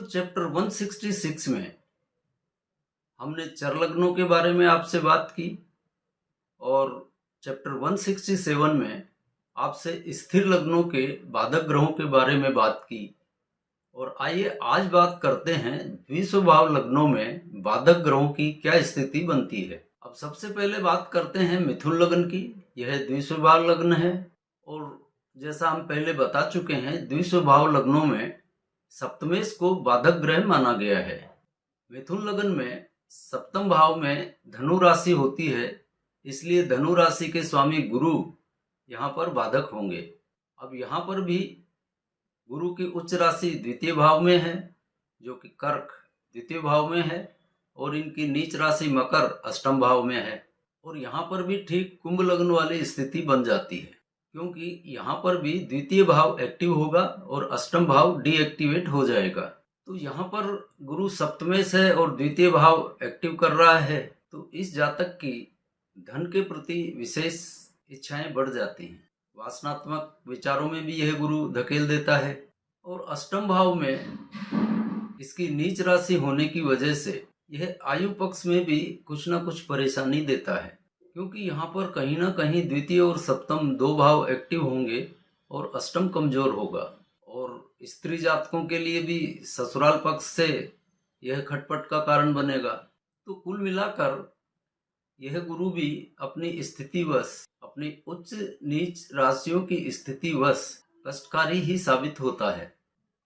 Chapter 166 में हमने चर लग्नों के बारे में आपसे बात की और चैप्टर 167 में आपसे स्थिर लग्नों के बाधक ग्रहों के बारे में बात की। और आइए आज बात करते हैं द्विस्वभाव लग्नों में बाधक ग्रहों की क्या स्थिति बनती है। अब सबसे पहले बात करते हैं मिथुन लग्न की। यह द्विस्वभाव लग्न है और जैसा हम पहले बता चुके हैं, द्विस्वभाव लग्नों में सप्तमेश को बाधक ग्रह माना गया है। मिथुन लग्न में सप्तम भाव में धनु राशि होती है, इसलिए धनु राशि के स्वामी गुरु यहाँ पर बाधक होंगे। अब यहाँ पर भी गुरु की उच्च राशि द्वितीय भाव में है, जो कि कर्क द्वितीय भाव में है, और इनकी नीच राशि मकर अष्टम भाव में है। और यहाँ पर भी ठीक कुंभ लग्न वाली स्थिति बन जाती है, क्योंकि यहाँ पर भी द्वितीय भाव एक्टिव होगा और अष्टम भाव डीएक्टिवेट हो जाएगा। तो यहाँ पर गुरु सप्तमेश है और द्वितीय भाव एक्टिव कर रहा है, तो इस जातक की धन के प्रति विशेष इच्छाएं बढ़ जाती हैं। वासनात्मक विचारों में भी यह गुरु धकेल देता है। और अष्टम भाव में इसकी नीच राशि होने की वजह से यह आयु पक्ष में भी कुछ न कुछ परेशानी देता है, क्योंकि यहाँ पर कहीं ना कहीं द्वितीय और सप्तम दो भाव एक्टिव होंगे और अष्टम कमजोर होगा। और स्त्री जातकों के लिए भी ससुराल पक्ष से यह खटपट का कारण बनेगा। तो कुल मिलाकर यह गुरु भी अपनी स्थितिवश, अपनी उच्च नीच राशियों की स्थितिवश कष्टकारी ही साबित होता है।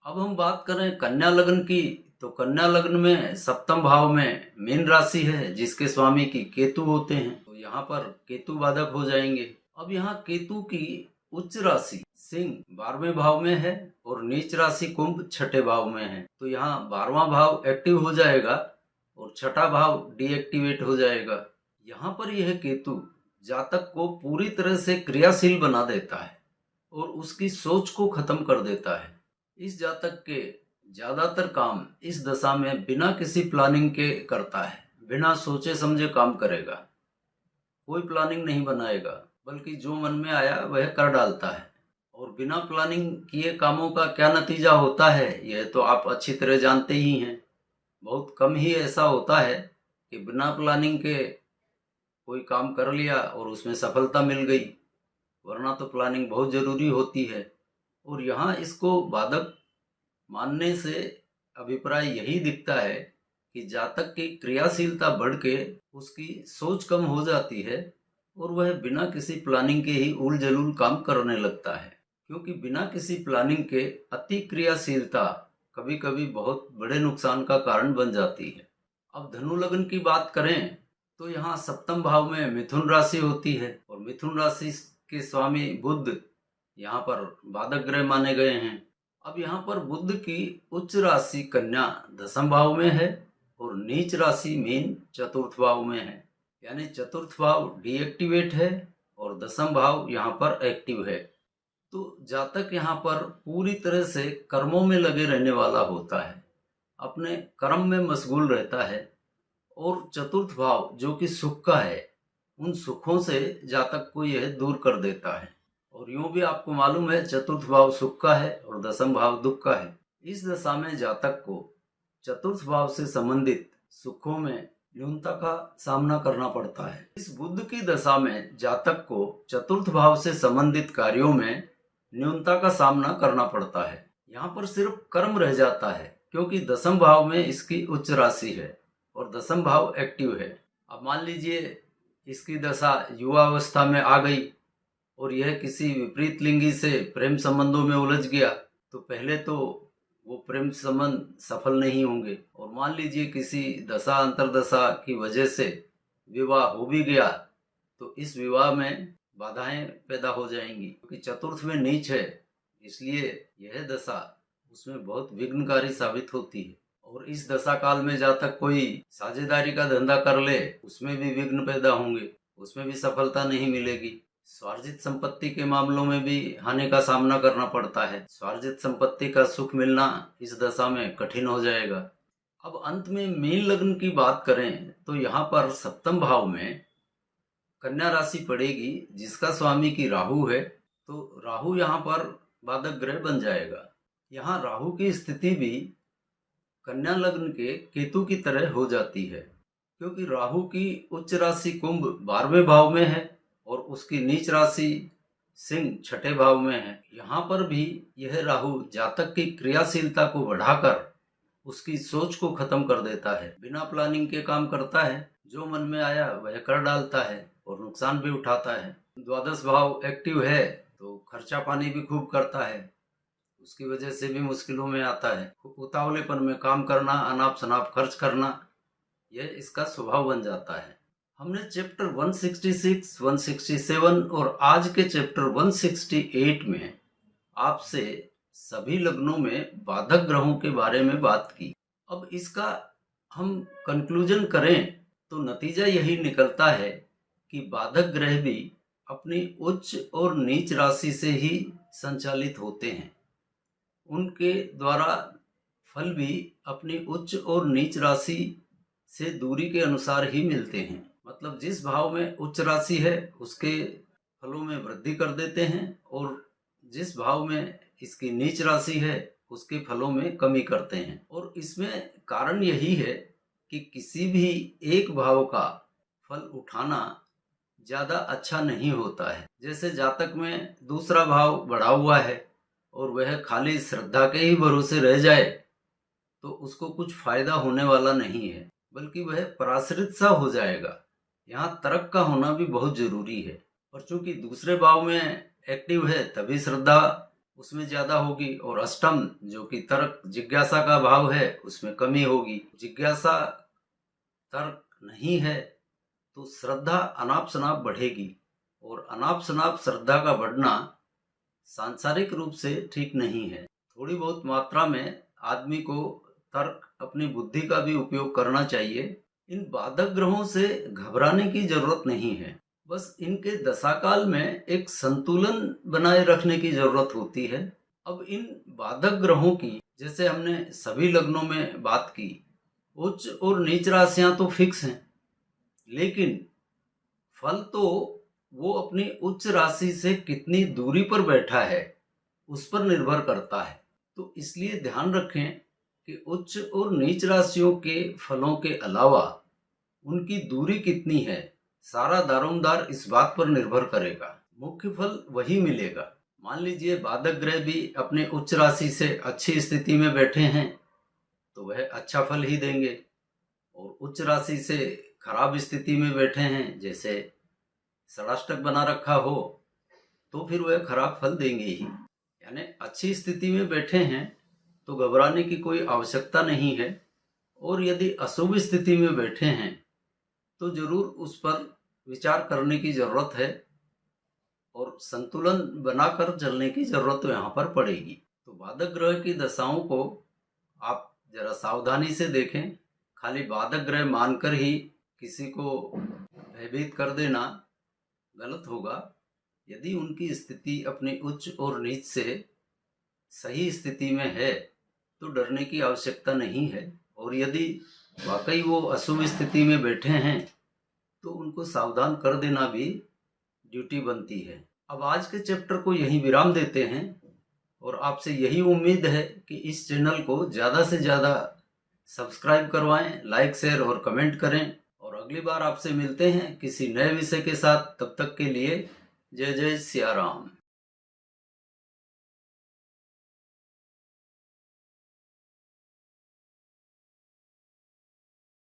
अब हम बात करें कन्या लग्न की, तो कन्या लग्न में सप्तम भाव में मीन राशि है, जिसके स्वामी की केतु होते हैं, तो यहाँ पर केतु बाधक हो जाएंगे। अब यहाँ केतु की उच्च राशि सिंह 12वें भाव में है और नीच राशि कुंभ छठे भाव में है, तो यहाँ 12वां भाव एक्टिव हो जाएगा और छठा भाव डीएक्टिवेट हो जाएगा। यहाँ पर यह केतु जातक को पूरी तरह से क्रियाशील बना देता है और उसकी सोच को खत्म कर देता है। इस जातक के ज्यादातर काम इस दशा में बिना किसी प्लानिंग के करता है, बिना सोचे समझे काम करेगा, कोई प्लानिंग नहीं बनाएगा, बल्कि जो मन में आया वह कर डालता है। और बिना प्लानिंग किए कामों का क्या नतीजा होता है यह तो आप अच्छी तरह जानते ही हैं। बहुत कम ही ऐसा होता है कि बिना प्लानिंग के कोई काम कर लिया और उसमें सफलता मिल गई, वरना तो प्लानिंग बहुत जरूरी होती है। और यहाँ इसको बाधक मानने से अभिप्राय यही दिखता है कि जातक की क्रियाशीलता बढ़ के उसकी सोच कम हो जाती है और वह बिना किसी प्लानिंग के ही उल जलूल काम करने लगता है, क्योंकि बिना किसी प्लानिंग के अति क्रियाशीलता कभी कभी बहुत बड़े नुकसान का कारण बन जाती है। अब धनु लग्न की बात करें तो यहाँ सप्तम भाव में मिथुन राशि होती है और मिथुन राशि के स्वामी बुध यहाँ पर बाधक ग्रह माने गए हैं। अब यहाँ पर बुध की उच्च राशि कन्या दसम भाव में है और नीच राशि मीन चतुर्थ भाव में है, यानी चतुर्थ भाव डीएक्टिवेट है और दसम भाव यहाँ पर एक्टिव है। तो जातक यहाँ पर पूरी तरह से कर्मों में लगे रहने वाला होता है, अपने कर्म में मशगूल रहता है। और चतुर्थ भाव जो कि सुख का है, उन सुखों से जातक को यह दूर कर देता है। और यूं भी आपको मालूम है चतुर्थ भाव सुख का है और दसम भाव दुख का है। इस दशा में जातक को चतुर्थ भाव से संबंधित सुखों में न्यूनता का सामना करना पड़ता है। इस बुध की दशा में जातक को चतुर्थ भाव से संबंधित कार्यों में न्यूनता का सामना करना पड़ता है। यहाँ पर सिर्फ कर्म रह जाता है, क्योंकि दसम भाव में इसकी उच्च राशि है और दसम भाव एक्टिव है। अब मान लीजिए इसकी दशा युवा अवस्था में आ गई और यह किसी विपरीत लिंगी से प्रेम संबंधों में उलझ गया, तो पहले तो वो प्रेम संबंध सफल नहीं होंगे। और मान लीजिए किसी दशा अंतरदशा की वजह से विवाह हो भी गया, तो इस विवाह में बाधाएं पैदा हो जाएंगी, क्योंकि चतुर्थ में नीच है, इसलिए यह दशा उसमें बहुत विघ्नकारी साबित होती है। और इस दशा काल में जातक कोई साझेदारी का धंधा कर ले, उसमें भी विघ्न पैदा होंगे, उसमें भी सफलता नहीं मिलेगी। स्वार्जित संपत्ति के मामलों में भी हानि का सामना करना पड़ता है। स्वार्जित संपत्ति का सुख मिलना इस दशा में कठिन हो जाएगा। अब अंत में मीन लग्न की बात करें तो यहाँ पर सप्तम भाव में कन्या राशि पड़ेगी, जिसका स्वामी की राहु है, तो राहु यहाँ पर बाधक ग्रह बन जाएगा। यहाँ राहु की स्थिति भी कन्या लग्न के केतु की तरह हो जाती है, क्योंकि राहु की उच्च राशि कुंभ 12वें भाव में है और उसकी नीच राशि सिंह छठे भाव में है। यहाँ पर भी यह राहु जातक की क्रियाशीलता को बढ़ाकर उसकी सोच को खत्म कर देता है, बिना प्लानिंग के काम करता है, जो मन में आया वह कर डालता है और नुकसान भी उठाता है। द्वादश भाव एक्टिव है तो खर्चा पानी भी खूब करता है, उसकी वजह से भी मुश्किलों में आता है। उतावलेपन में काम करना, अनाप शनाप खर्च करना, यह इसका स्वभाव बन जाता है। हमने चैप्टर 166, 167 और आज के चैप्टर 168 में आपसे सभी लग्नों में बाधक ग्रहों के बारे में बात की। अब इसका हम कंक्लूजन करें तो नतीजा यही निकलता है कि बाधक ग्रह भी अपनी उच्च और नीच राशि से ही संचालित होते हैं। उनके द्वारा फल भी अपनी उच्च और नीच राशि से दूरी के अनुसार ही मिलते हैं। मतलब जिस भाव में उच्च राशि है उसके फलों में वृद्धि कर देते हैं और जिस भाव में इसकी नीच राशि है उसके फलों में कमी करते हैं। और इसमें कारण यही है कि किसी भी एक भाव का फल उठाना ज़्यादा अच्छा नहीं होता है। जैसे जातक में दूसरा भाव बढ़ा हुआ है और वह खाली श्रद्धा के ही भरोसे रह जाए तो उसको कुछ फायदा होने वाला नहीं है, बल्कि वह पराश्रित सा हो जाएगा। यहाँ तर्क का होना भी बहुत जरूरी है। और चूंकि दूसरे भाव में एक्टिव है तभी श्रद्धा उसमें ज्यादा होगी, और अष्टम जो कि तर्क जिज्ञासा का भाव है उसमें कमी होगी। जिज्ञासा तर्क नहीं है तो श्रद्धा अनाप शनाप बढ़ेगी, और अनाप शनाप श्रद्धा का बढ़ना सांसारिक रूप से ठीक नहीं है। थोड़ी बहुत मात्रा में आदमी को तर्क, अपनी बुद्धि का भी उपयोग करना चाहिए। इन बाधक ग्रहों से घबराने की जरूरत नहीं है, बस इनके दशाकाल में एक संतुलन बनाए रखने की जरूरत होती है। अब इन बाधक ग्रहों की, जैसे हमने सभी लग्नों में बात की, उच्च और नीच राशियां तो फिक्स हैं, लेकिन फल तो वो अपनी उच्च राशि से कितनी दूरी पर बैठा है उस पर निर्भर करता है। तो इसलिए ध्यान रखें कि उच्च और नीच राशियों के फलों के अलावा उनकी दूरी कितनी है, सारा दारोमदार इस बात पर निर्भर करेगा। मुख्य फल वही मिलेगा। मान लीजिए बाधक ग्रह भी अपने उच्च राशि से अच्छी स्थिति में बैठे हैं तो वह अच्छा फल ही देंगे, और उच्च राशि से खराब स्थिति में बैठे हैं, जैसे षडाष्टक बना रखा हो, तो फिर वह खराब फल देंगे ही। यानी अच्छी स्थिति में बैठे हैं तो घबराने की कोई आवश्यकता नहीं है, और यदि अशुभ स्थिति में बैठे हैं तो जरूर उस पर विचार करने की जरूरत है और संतुलन बनाकर चलने की जरूरत तो यहाँ पर पड़ेगी। तो बाधक ग्रह की दशाओं को आप जरा सावधानी से देखें। खाली बाधक ग्रह मानकर ही किसी को भयभीत कर देना गलत होगा। यदि उनकी स्थिति अपनी उच्च और नीच से सही स्थिति में है तो डरने की आवश्यकता नहीं है, और यदि वाकई वो अशुभ स्थिति में बैठे हैं तो उनको सावधान कर देना भी ड्यूटी बनती है। अब आज के चैप्टर को यहीं विराम देते हैं, और आपसे यही उम्मीद है कि इस चैनल को ज़्यादा से ज़्यादा सब्सक्राइब करवाएं, लाइक, शेयर और कमेंट करें। और अगली बार आपसे मिलते हैं किसी नए विषय के साथ। तब तक के लिए जय जय सिया राम।